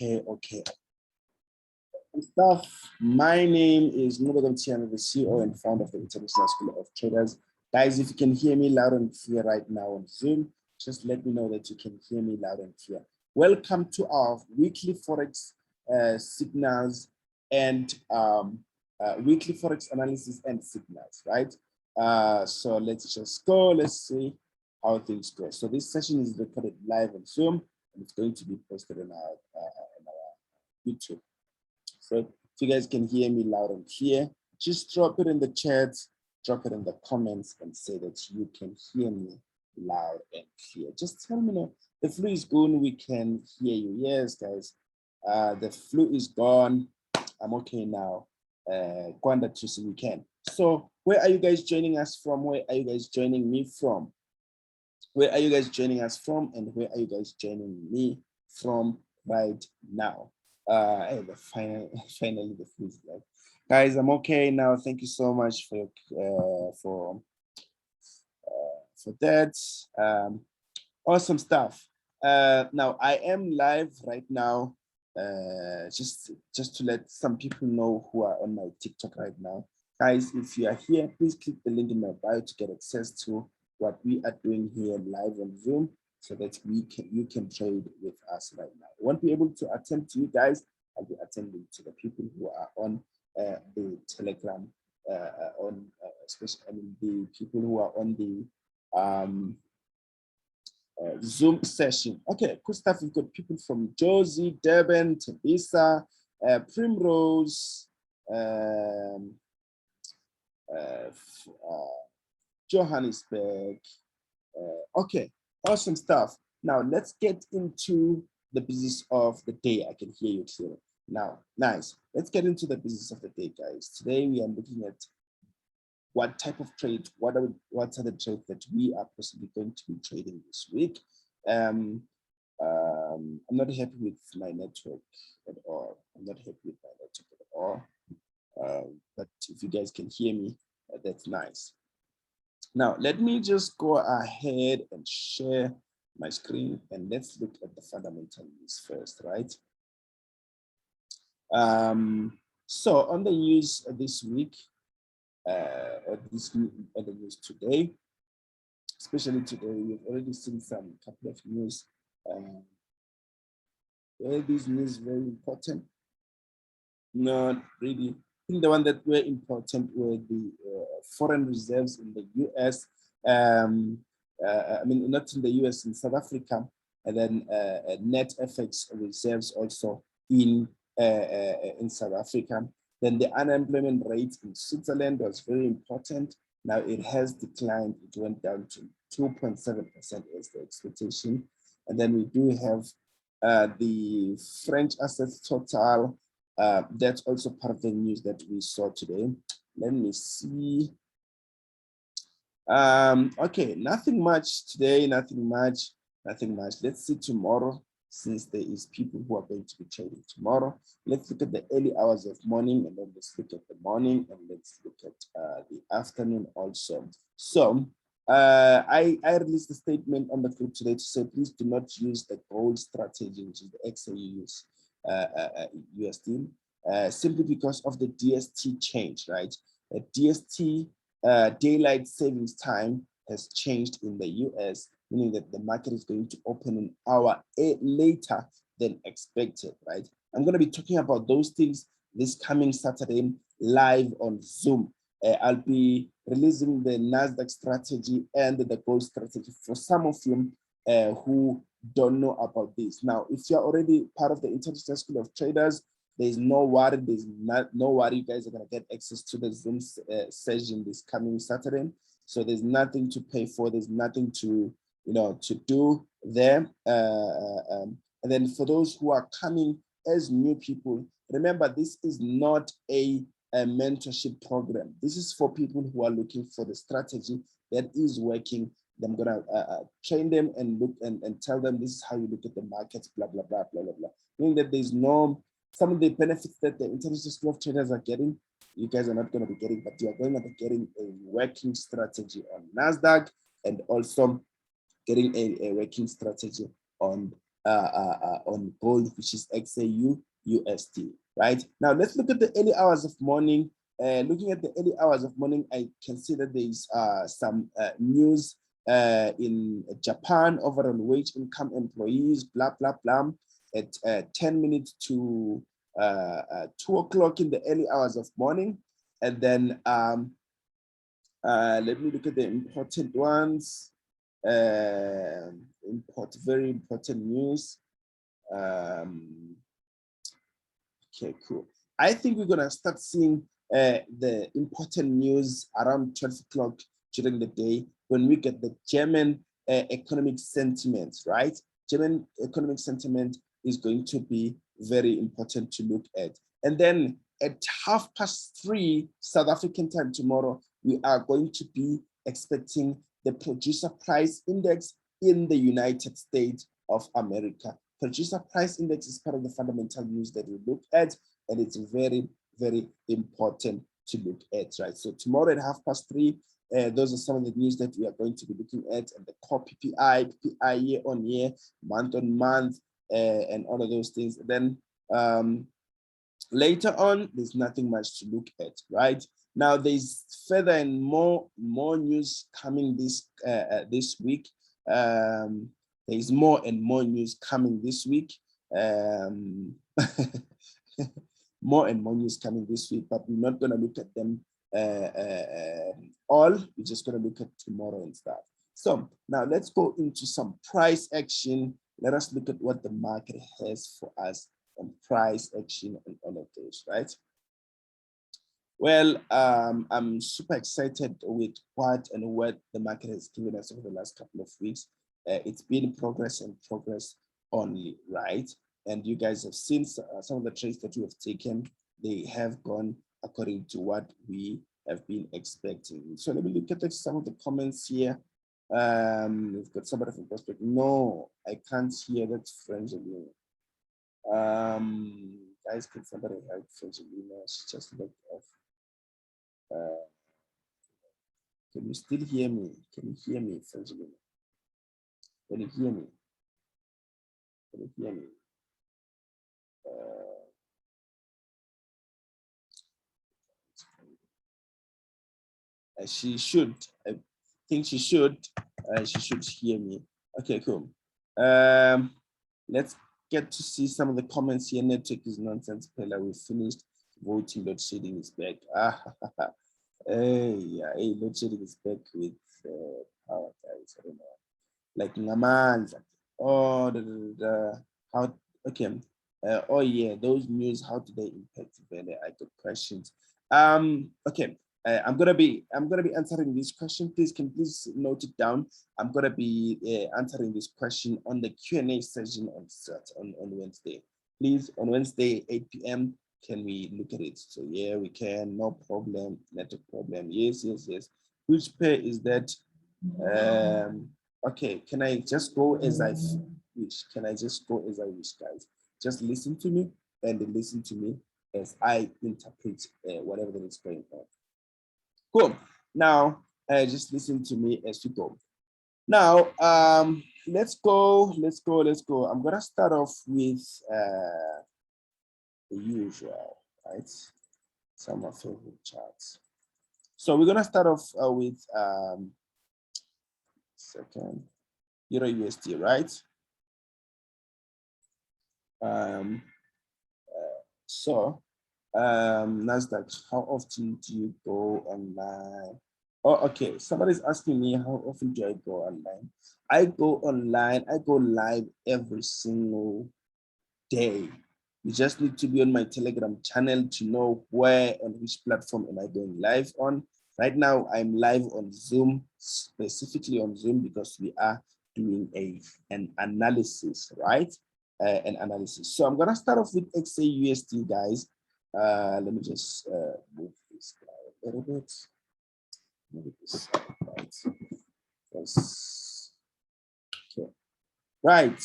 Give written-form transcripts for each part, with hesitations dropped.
Okay. Stuff. My name is Nubagam Tiana, the CEO and founder of the International School of Traders. Guys, if you can hear me loud and clear right now on Zoom, just let me know that you can hear me loud and clear. Welcome to our weekly Forex signals and weekly Forex analysis and signals, right? So let's just go. Let's see how things go. So this session is recorded live on Zoom, and it's going to be posted on our YouTube. So if you guys can hear me loud and clear, just drop it in the chat, drop it in the comments, and say that you can hear me loud and clear. Just tell me, no, the flu is gone, we can hear you. Yes, guys, the flu is gone. I'm okay now. Kwanda Tusi, we can. So where are you guys joining us from? Where are you guys joining me from? Where are you guys joining us from? And where are you guys joining me from right now? Finally the food is like, guys, I'm okay now. Thank you so much for that. Awesome stuff. Now I am live right now. Just to let some people know who are on my TikTok right now. Guys, if you are here, please click the link in my bio to get access to what we are doing here live on Zoom, so that you can trade with us right now. I won't be able to attend to you guys. I'll be attending to the people who are on the Telegram, especially the people who are on the Zoom session. Okay, cool stuff. We've got people from Josie, Durban, Tabisa, Primrose, Johannesburg. Okay, awesome stuff. Now let's get into the business of the day. I can hear you clearly. Now, nice. Let's get into the business of the day, guys. Today we are looking at what type of trade, what are the trades that we are possibly going to be trading this week. I'm not happy with my network at all. I'm not happy with my network at all. But if you guys can hear me, that's nice. Now, let me just go ahead and share my screen, and let's look at the fundamentals first, right? So on the news this week, or the news today, especially today, we've already seen some couple of news. Were these news very important? Not really. I think the one that were important were the foreign reserves in the US. I mean, not in the US, in South Africa, and then net FX reserves also in South Africa. Then the unemployment rate in Switzerland was very important. Now it has declined. It went down to 2.7% as the expectation. And then we do have the French assets total. That's also part of the news that we saw today. Let me see. Okay, nothing much today, nothing much. Let's see tomorrow, since there is people who are going to be trading tomorrow. Let's look at the early hours of morning, and then let's look at the morning, and let's look at the afternoon also. So I released a statement on the group today to say, please do not use the gold strategy, which is the XAU USD, simply because of the DST change, right? The DST daylight savings time has changed in the US, meaning that the market is going to open an hour later than expected, right? I'm going to be talking about those things this coming Saturday live on Zoom. I'll be releasing the NASDAQ strategy and the gold strategy for some of you who don't know about this. Now, if you're already part of the International School of Traders, there's no worry. There's no worry. You guys are going to get access to the Zoom session this coming Saturday. So there's nothing to pay for. There's nothing to do there. And then for those who are coming as new people, remember, this is not a mentorship program. This is for people who are looking for the strategy that is working. I'm gonna train them and look and tell them this is how you look at the markets, blah blah blah blah blah blah. Meaning that there's no, some of the benefits that the International School of Traders are getting, you guys are not going to be getting, but you are going to be getting a working strategy on NASDAQ, and also getting a working strategy on on gold, which is XAU USD, right? Now let's look at the early hours of morning. Looking at the early hours of morning, I can see that there is some news in Japan over on wage income employees, blah, blah, blah, at 10 minutes to 2 o'clock in the early hours of morning. And then let me look at the important ones. Very important news. Okay, cool. I think we're gonna start seeing the important news around 12 o'clock during the day when we get the German economic sentiment, right? German economic sentiment is going to be very important to look at. And then at 3:30 South African time tomorrow, we are going to be expecting the producer price index in the United States of America. Producer price index is part of the fundamental news that we look at, and it's very, very important to look at, right? So tomorrow at 3:30, those are some of the news that we are going to be looking at, and the core PPI year on year, month on month, and all of those things. Then later on, there's nothing much to look at, right? Now there's further and more news coming this week. There's more and more news coming this week. More and more news coming this week, but we're not going to look at them all. We're just going to look at tomorrow and stuff. So now let's go into some price action. Let us look at what the market has for us on price action and all of those, right? Well, I'm super excited with what the market has given us over the last couple of weeks. It's been progress and progress only, right? And you guys have seen some of the trades that we have taken. They have gone according to what we have been expecting. So let me look at some of the comments here. We've got somebody from Prospect. No, I can't hear that French. Guys, can somebody help Frangelina? She just looked off. Can you still hear me? Can you hear me, Frangelina? Can you hear me? Can you hear me? She should. I think she should. She should hear me. Okay, cool. Let's get to see some of the comments here. Network is nonsense. Pella, we finished. Voting. Load shedding is back. Hey, load shedding is back with power, guys. I don't know. Like Naman. Oh, how? Okay. Oh yeah, those news. How do they impact value? I got questions. Okay. I'm gonna be answering this question. Please note it down. I'm gonna be answering this question on the Q&A session on Wednesday. Please, on Wednesday 8 p.m. can we look at it? So yeah, we can. No problem. Network problem. Yes. Which pair is that? Okay. Can I just go as I wish? Can I just go as I wish, guys? Just listen to me and listen to me as I interpret whatever that is going on. Cool. Now, just listen to me as we go. Now, let's go. I'm gonna start off with the usual, right? Some of my favorite charts. So we're gonna start off with Euro USD, right? Nasdaq, how often do you go online? Oh, okay. Somebody's asking me how often do I go online? I go online, I go live every single day. You just need to be on my Telegram channel to know where and which platform am I going live on. Right now, I'm live on Zoom, specifically on Zoom because we are doing an analysis, right? An analysis. So I'm gonna start off with XAUSD, guys. Let me just move this guy a little bit. Move this right. Yes. Okay. Right.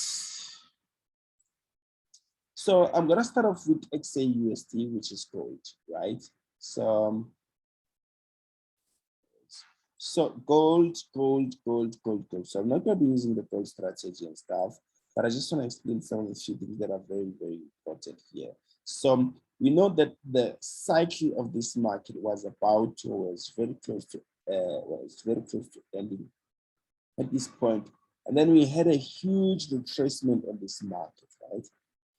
So I'm gonna start off with XAUSD, which is gold, right? So gold. So I'm not gonna be using the gold strategy and stuff. but I just want to explain some of the few things that are very, very important here. So we know that the cycle of this market was about to, was very close to ending at this point. And then we had a huge retracement on this market, right?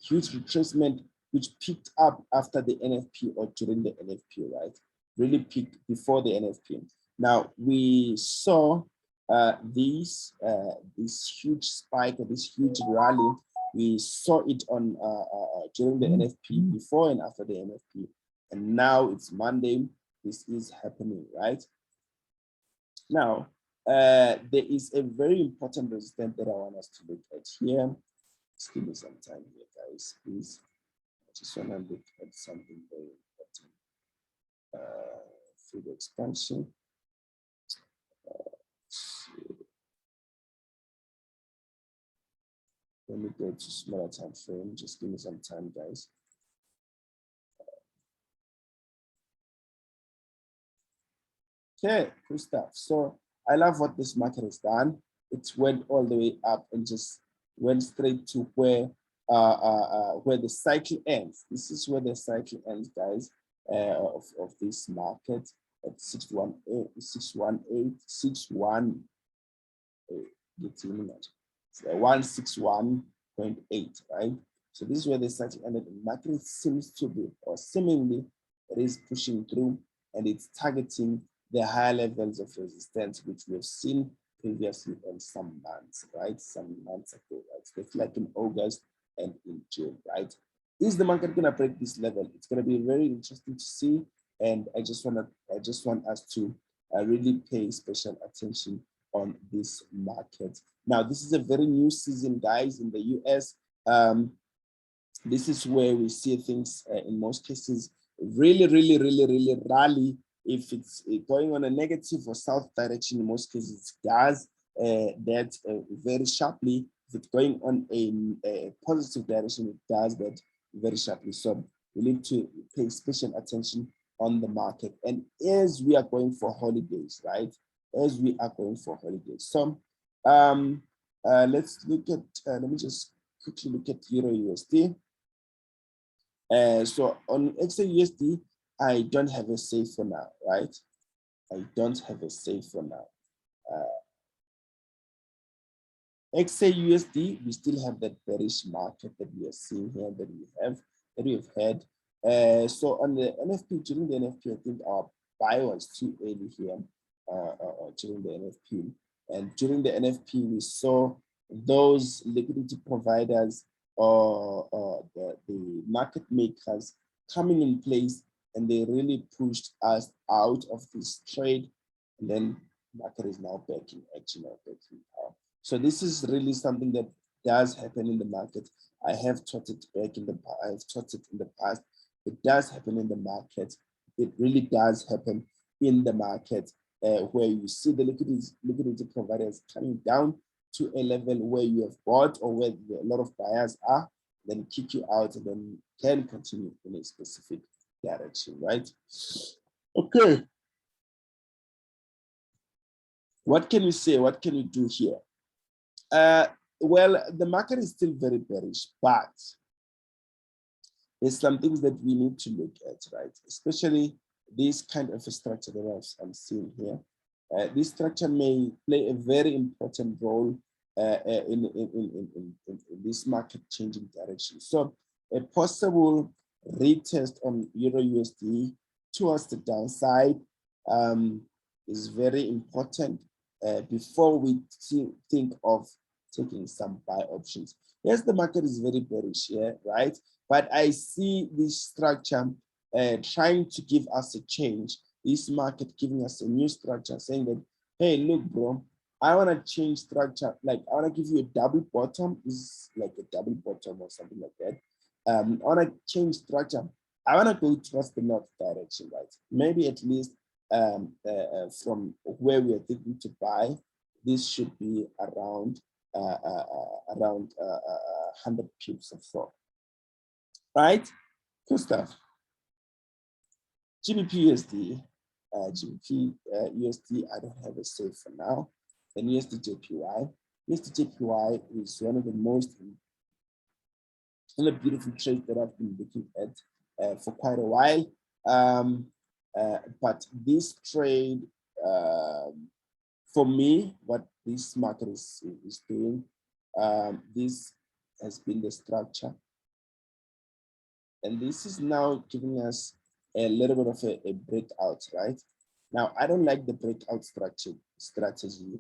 Huge retracement, which picked up after the NFP or during the NFP, right? Really peaked before the NFP. Now we saw this huge spike or this huge rally. We saw it on during the NFP, before and after the NFP, and now it's Monday. This is happening, right? Now, there is a very important resistance that I want us to look at here. Just give me some time here, guys, please. I just want to look at something very important through the expansion. Let me go to smaller time frame. Just give me some time, guys. Okay, cool stuff. So I love what this market has done. It went all the way up and just went straight to where the cycle ends. This is where the cycle ends, guys, of this market at 618, 161.8, right? So this is where the cycle ended. The market seems to be, or seemingly, it is pushing through, and it's targeting the higher levels of resistance, which we've seen previously in some months, right? Some months ago, right? So it's like in August and in June, right? Is the market going to break this level? It's going to be very interesting to see, and I just want us to really pay special attention on this market. Now, this is a very new season, guys, in the US. This is where we see things in most cases really rally. If it's going on a negative or south direction, in most cases it does that very sharply. If it's going on a positive direction, it does that very sharply. So we need to pay special attention on the market. And as we are going for holidays, right? As we are going for holidays. So let's look at, let me just quickly look at Euro USD. So on XAUSD, I don't have a say for now, right? I don't have a say for now. XAUSD, we still have that bearish market that we are seeing here, that we have had. So on the NFP, during the NFP, I think our buy was too early here during the NFP. And during the NFP, we saw those liquidity providers or the market makers coming in place, and they really pushed us out of this trade. And then market is now back in action or back in power. So this is really something that does happen in the market. I have taught it back in the past. I've taught it in the past. It does happen in the market. It really does happen in the market where you see the liquidity providers coming down to a level where you have bought or where a lot of buyers are, then kick you out and then can continue in a specific direction, right? Okay. What can we say? What can we do here? Well, the market is still very bearish, but there's some things that we need to look at, right? Especially this kind of a structure that I'm seeing here. This structure may play a very important role in this market changing direction. So a possible retest on Euro USD towards the downside is very important before we think of taking some buy options. Yes, the market is very bearish here, right? But I see this structure trying to give us a change. This market giving us a new structure, saying that, hey, look, bro, I want to change structure. Like, I want to give you a double bottom. This is like a double bottom or something like that. I want to change structure. I want to go towards the north direction, right? Maybe at least from where we are thinking to buy, this should be around 100 pips or so, right? Good stuff. GBP USD, GBP USD, I don't have a say for now. And USD JPY, Mr. JPY is one of the most beautiful trades that I've been looking at for quite a while. But this trade, for me, what this market is doing, this has been the structure. And this is now giving us a little bit of a breakout, right? Now, I don't like the breakout strategy,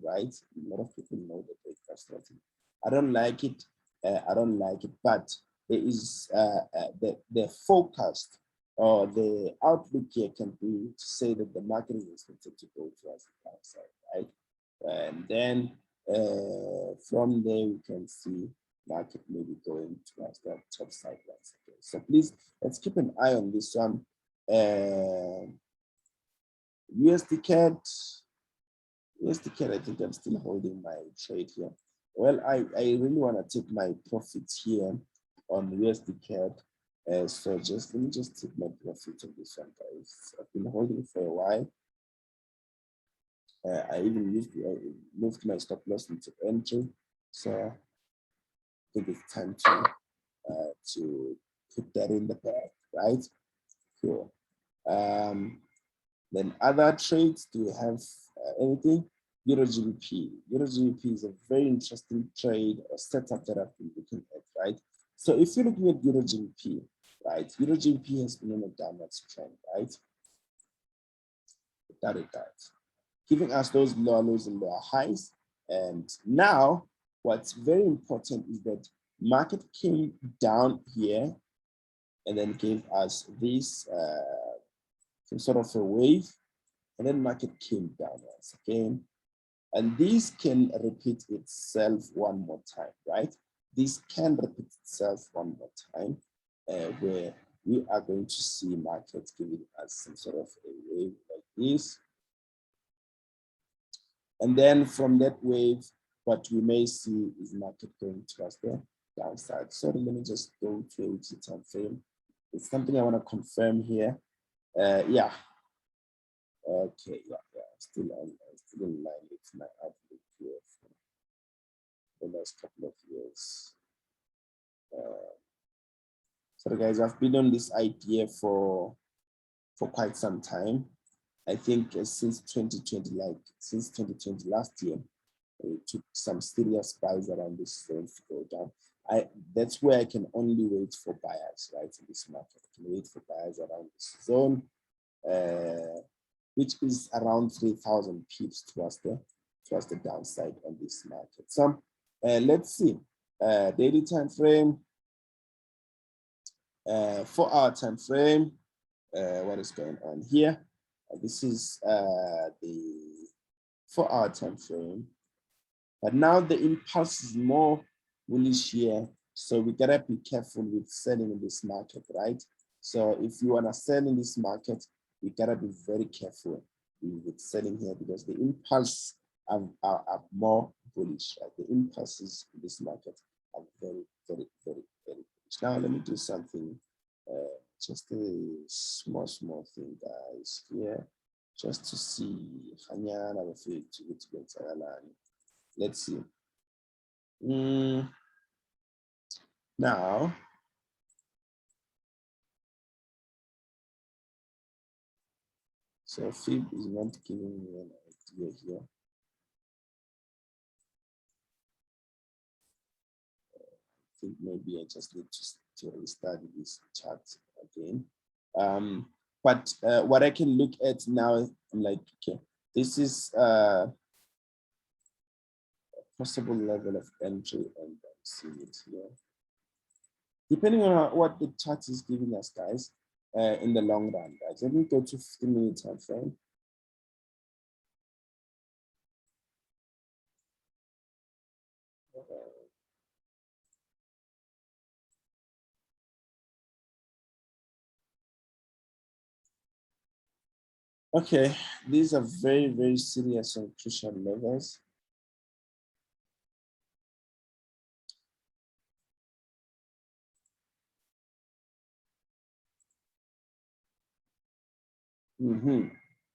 right? A lot of people know the breakout strategy. I don't like it. But there is the forecast or the outlook here can be to say that the market is expected to go towards the downside, right? And then from there we can see market maybe going towards the top side once again. So please let's keep an eye on this one. USD CAD, I think I'm still holding my trade here. Well, I really want to take my profits here on USD CAD. So let me just take my profit on this one, guys. I've been holding for a while. I even moved my stop loss into entry. So I think it's time to put that in the bag, right? Cool. Then other trades, do we have anything? Euro GBP. Euro GBP is a very interesting trade or setup that I've been looking at, right? So if you're looking at Euro GBP, right? Euro GBP has been on a downward trend, right? Without a doubt. Giving us those lower lows and lower highs. And now what's very important is that market came down here and then gave us this some sort of a wave, and then market came down once again. And this can repeat itself one more time, right? This can repeat itself one more time, where we are going to see markets giving us some sort of a wave like this. And then from that wave, what we may see is market going towards the downside. So let me just go to a weekly time frame. It's something I want to confirm here. Yeah. Okay, yeah, still in line with my outlook here for the last couple of years. So guys, I've been on this idea for quite some time. I think since 2020, since 2020 last year, it took some serious buys around this zone to go down. That's where I can only wait for buyers, right? In this market, I can wait for buyers around this zone, which is around 3,000 pips towards the downside on this market. So let's see, daily time frame, 4-hour time frame. What is going on here? This is the 4-hour time frame. But now the impulse is more bullish here. So we gotta be careful with selling in this market, right? So if you wanna sell in this market, we gotta be very careful with selling here because the impulse are more bullish, right? The impulses in this market are very, very, very, very bullish. Now let me do something, just a small thing, guys, here, just to see. Let's see. Now, so fib is not giving me an idea here. I think maybe I just need to restart this chart again. But what I can look at now, I'm like, okay, this is a possible level of entry, and I'm seeing it here. Depending on what the chart is giving us, guys, in the long run, guys. Let me go to 15-minute time frame. Okay, these are very, very serious and crucial levels.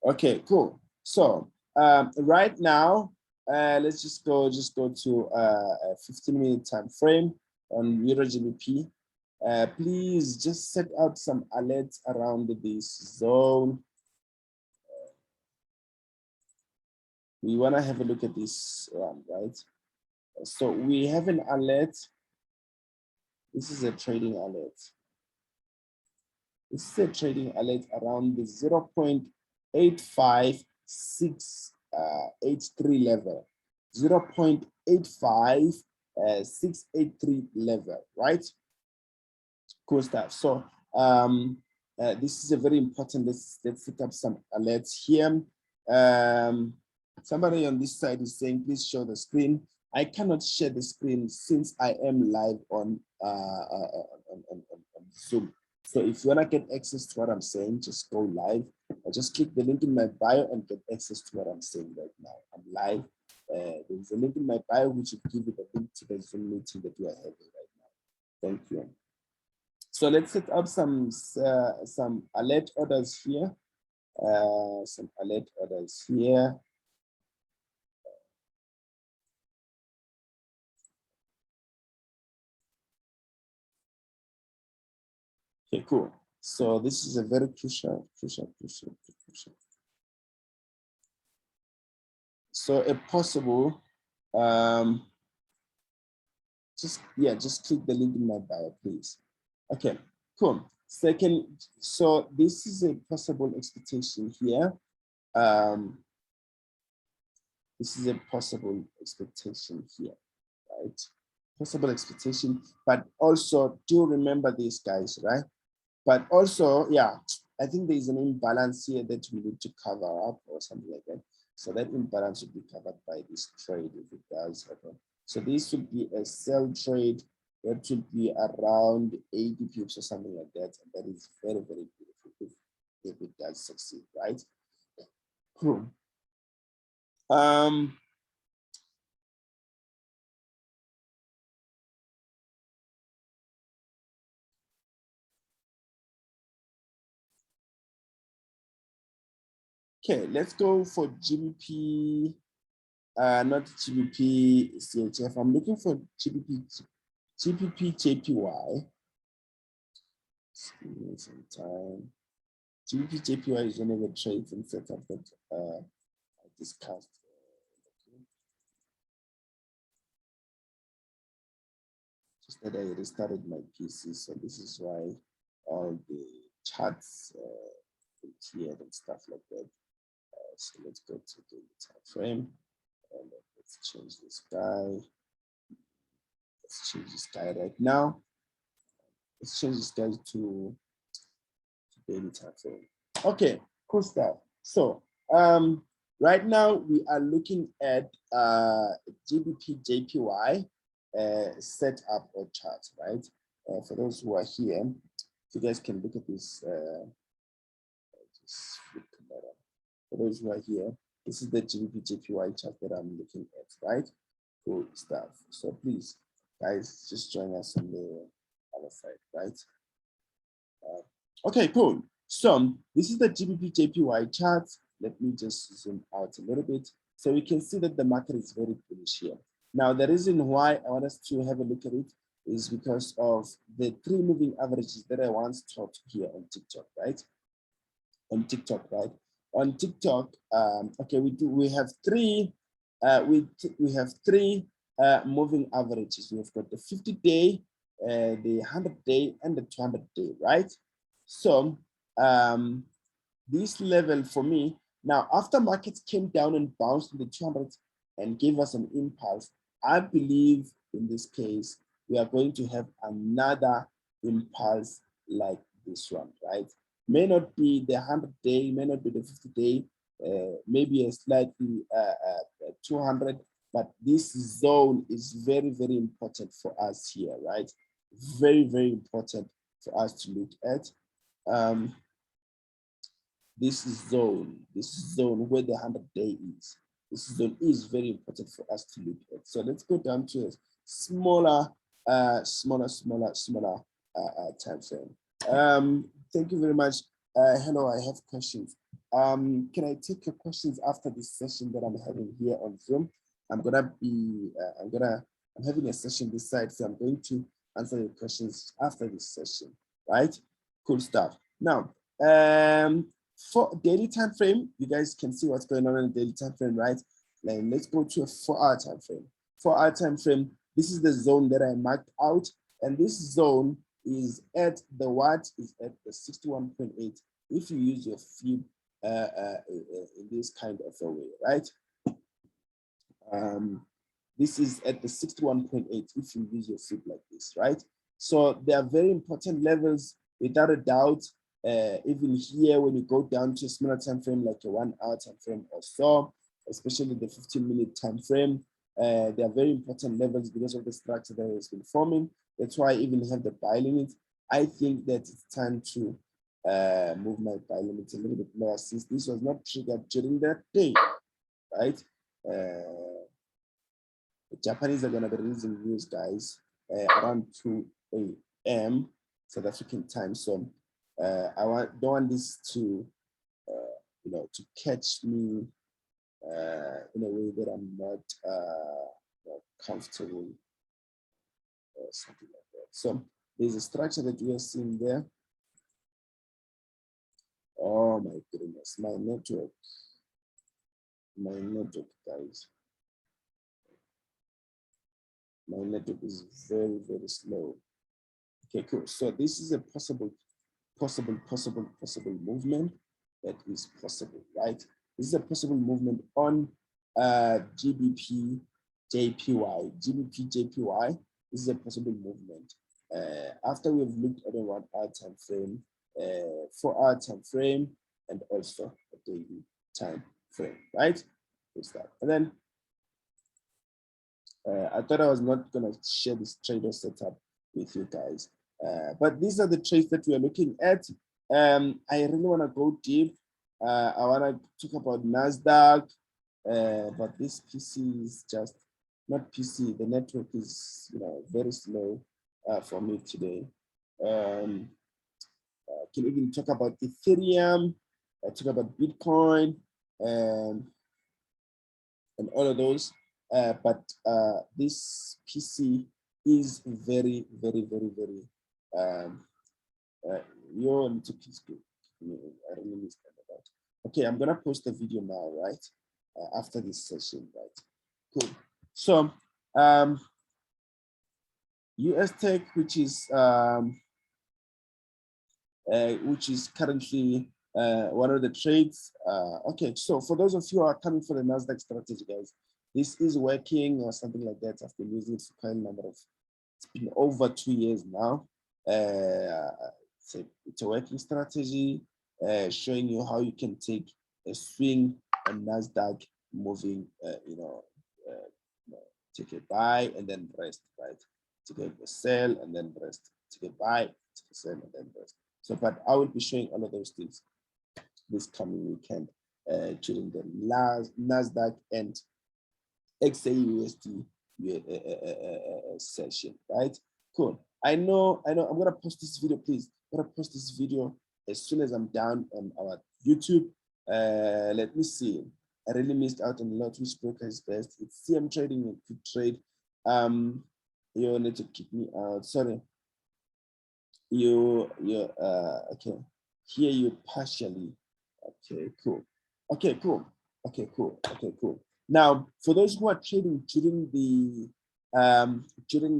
Okay, cool. So right now, let's just go to a 15-minute time frame on Euro GBP. Please just set out some alerts around this zone. We want to have a look at this one, right? So we have an alert. This is a trading alert. This is a trading alert around the 0.85683 level. 0.85683 level, right? Cool stuff. So this is a very important. Let's set up some alerts here. Somebody on this side is saying, please show the screen. I cannot share the screen since I am live on Zoom. So if you want to get access to what I'm saying, just go live or just click the link in my bio and get access to what I'm saying right now. I'm live. There's a link in my bio which will give you the link to the Zoom meeting that we are having right now. Thank you. So let's set up some alert orders here. Some alert orders here. Okay, cool. So this is a very crucial. So a possible, just click the link in my bio, please. Okay, cool. Second, so this is a possible expectation here. This is a possible expectation here, right? Possible expectation, but also do remember these guys, right? But also, yeah, I think there's an imbalance here that we need to cover up or something like that. So that imbalance will be covered by this trade if it does happen. So this would be a sell trade that should be around 80 pips or something like that. And that is very, very beautiful if it does succeed, right? Cool. Okay, let's go for GBP, not GBP CHF. I'm looking for GBP JPY. Give me some time. GBP JPY is one of the trades and setup that I discussed. Just that I restarted my PC, so this is why all the charts appeared and stuff like that. So let's go to the time frame and let's change this guy. Let's change this guy right now. Let's change this guy to daily time frame. Okay, cool stuff. So right now we are looking at GBP JPY setup or chart, right? For those who are here, you guys can look at this. For those who are here, this is the GBP JPY chart that I'm looking at, right? Cool stuff. So please, guys, just join us on the other side, right? Okay, cool. So this is the GBP JPY chart. Let me just zoom out a little bit so we can see that the market is very bullish here. Now, the reason why I want us to have a look at it is because of the 3 moving averages that I once taught here on TikTok, right? On TikTok, right? On TikTok, okay, we have three moving averages. We've got the 50-day, the 100-day, and the 200-day, right? So this level for me, now after markets came down and bounced in the 200s and gave us an impulse, I believe in this case, we are going to have another impulse like this one, right? May not be the 100-day, may not be the 50-day, maybe a slightly 200, but this zone is very, very important for us here, right? Very, very important for us to look at. This zone where the 100-day is. This zone is very important for us to look at. So let's go down to a smaller time frame. Thank you very much. Hello, I have questions. Can I take your questions after this session that I'm having here on Zoom? I'm having a session this side, so I'm going to answer your questions after this session, right? Cool stuff. Now, for daily time frame, you guys can see what's going on in the daily time frame, right? Then let's go to a 4-hour time frame. 4-hour time frame, this is the zone that I marked out, and this zone is at the what is at the 61.8 if you use your fib in this kind of a way, right? This is at the 61.8 if you use your fib like this, right? So they are very important levels without a doubt. Even here, when you go down to a smaller time frame, like a 1-hour time frame or so, especially the 15-minute time frame, they are very important levels because of the structure that has been forming. That's why I even have the buy limit. I think that it's time to move my buy limit a little bit lower since this was not triggered during that day, right? The Japanese are going to be releasing news, guys, around 2 a.m. South African time. So don't want this to, to catch me in a way that I'm not comfortable or something like that. So there's a structure that we are seeing there. Oh my goodness, my network, guys. My network is very, very slow. Okay, cool. So this is a possible movement that is possible, right? This is a possible movement on GBP JPY. GBP JPY. This is a possible movement. After we've looked at a 1-hour time frame, 4-hour time frame, and also a daily time frame, right? And then I thought I was not going to share this trader setup with you guys, but these are the trades that we are looking at. I really want to go deep. I want to talk about NASDAQ, but this PC is just not PC. The network is, very slow for me today. Can even talk about Ethereum, talk about Bitcoin, and all of those. But this PC is very, very, very, very. You need to please go. I really understand about. Okay, I'm gonna post the video now, right? After this session, right? Cool. So, US Tech, which is currently one of the trades. Okay, so for those of you who are coming for the NASDAQ strategy, guys, this is working or something like that. I've been using it for quite a number of, it's been over 2 years now. It's a working strategy showing you how you can take a swing on NASDAQ moving, take a buy and then rest, right? Take a sell and then rest. Take a buy, take a sell and then rest. So, but I will be showing all of those things this coming weekend during the last NASDAQ and XAUSD session, right? Cool. I know. I'm gonna post this video, please. I'm gonna post this video as soon as I'm down on our YouTube. Let me see. I really missed out on a lot. Which broker is best? It's CM Trading and Quick Trade. You need to kick me out. Sorry. Okay. Here you partially. Okay, cool. Okay, cool. Okay, cool. Okay, cool. Now, for those who are trading during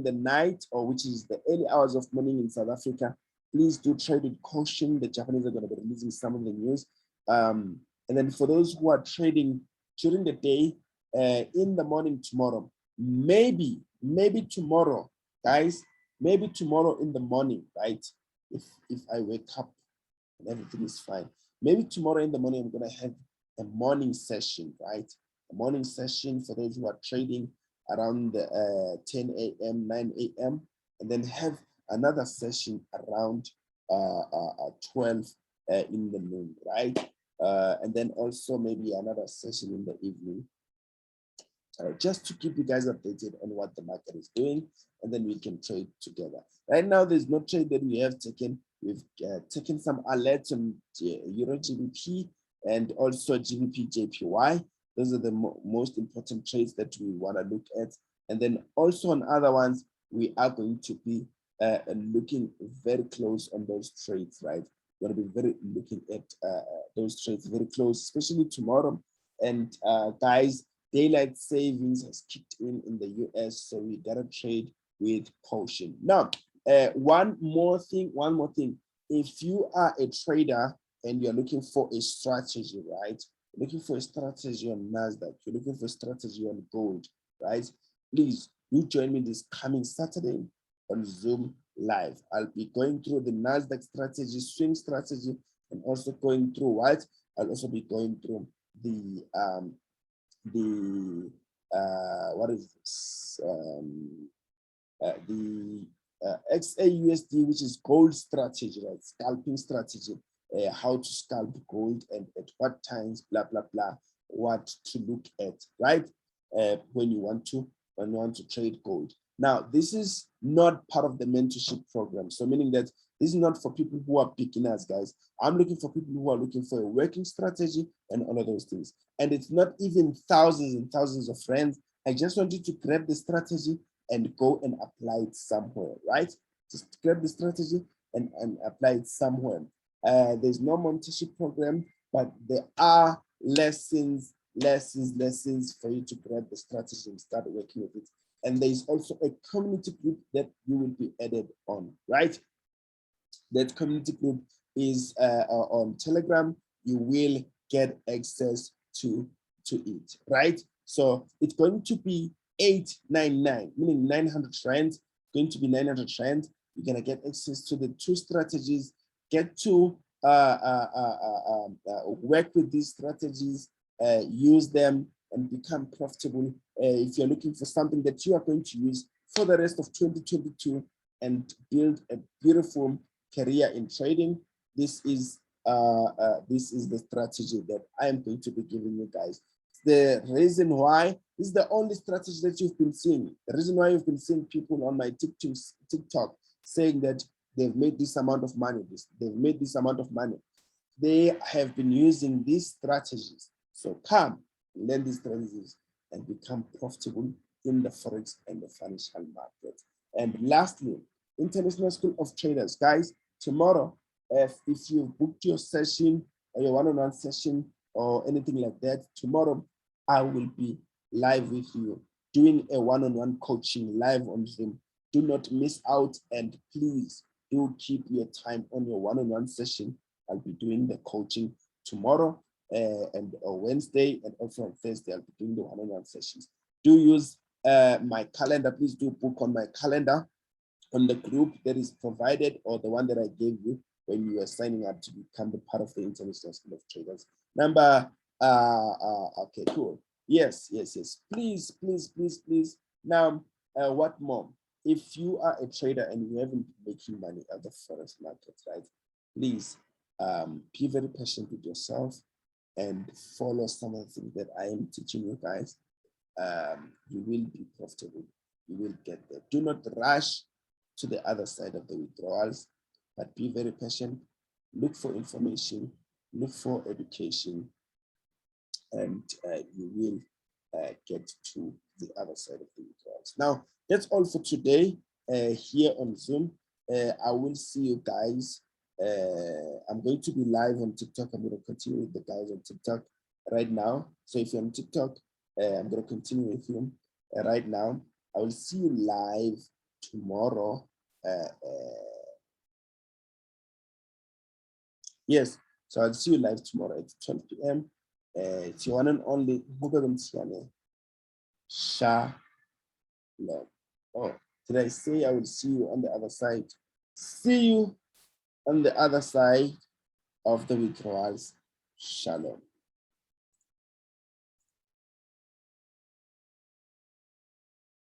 the night, or which is the early hours of morning in South Africa, please do trade with caution. The Japanese are going to be releasing some of the news. And then for those who are trading during the day, in the morning tomorrow, maybe tomorrow, guys, maybe tomorrow in the morning, right? If I wake up and everything is fine, maybe tomorrow in the morning I'm gonna have a morning session, right? A morning session for those who are trading around 10 a.m., 9 a.m., and then have another session around 12 in the noon, right? And then also maybe another session in the evening, just to keep you guys updated on what the market is doing, and then we can trade together. Right now, there's no trade that we have taken. We've taken some alerts on Euro GBP and also GBP JPY. Those are the most important trades that we want to look at. And then also on other ones, we are going to be looking very close on those trades, right? We're going to be very looking at those trades very close, especially tomorrow. And guys, daylight savings has kicked in the US, so we gotta trade with caution. Now, one more thing. If you are a trader and you're looking for a strategy, right? You're looking for a strategy on NASDAQ, you're looking for a strategy on gold, right? Please do join me this coming Saturday on Zoom Live. I'll be going through the NASDAQ strategy, swing strategy, and also going through what? I'll also be going through the what is this? The XAUSD, which is gold strategy, right? Scalping strategy, how to scalp gold and at what times, blah blah blah, what to look at, right? When you want to trade gold. Now, this is not part of the mentorship program, so meaning that this is not for people who are beginners, guys. I'm looking for people who are looking for a working strategy and all of those things. And it's not even thousands and thousands of friends. I just want you to grab the strategy and go and apply it somewhere, right? Just grab the strategy and apply it somewhere. There's no mentorship program, but there are lessons for you to grab the strategy and start working with it. And there's also a community group that you will be added on, right? That community group is on Telegram. You will get access to it, right? So it's going to be 899, meaning 900 rands, going to be 900 rands. You're gonna get access to the two strategies, get to work with these strategies, use them and become profitable. If you're looking for something that you are going to use for the rest of 2022 and build a beautiful career in trading, this is the strategy that I am going to be giving you guys. The reason why this is the only strategy that you've been seeing. The reason why you've been seeing people on my TikTok saying that they've made this amount of money, they've made this amount of money. They have been using these strategies. So come, learn these strategies and become profitable in the Forex and the financial market. And lastly, International School of Traders. Guys, tomorrow, if you've booked your session or your one-on-one session or anything like that, tomorrow I will be live with you doing a one-on-one coaching live on Zoom. Do not miss out, and please do keep your time on your one-on-one session. I'll be doing the coaching tomorrow and Wednesday, and also on Thursday I'll be doing the one-on-one sessions. Do use my calendar. Please do book on my calendar on the group that is provided, or the one that I gave you when you are signing up to become the part of the International School of Traders. Number, okay, cool. Yes. Please. Now, what more? If you are a trader and you haven't been making money at the Forex market, right? Please be very patient with yourself and follow some of the things that I am teaching you guys. You will be profitable. You will get there. Do not rush to the other side of the withdrawals, but be very patient. Look for information, look for education, and you will get to the other side of the withdrawals. Now, that's all for today here on Zoom. I will see you guys. I'm going to be live on TikTok. I'm going to continue with the guys on TikTok right now. So if you're on TikTok, I'm going to continue with you right now. I will see you live tomorrow. Yes, so I'll see you live tomorrow at 12 p.m. It's your one and only Shalom. Oh, did I say I will see you on the other side? See you on the other side of the withdrawals. Shalom.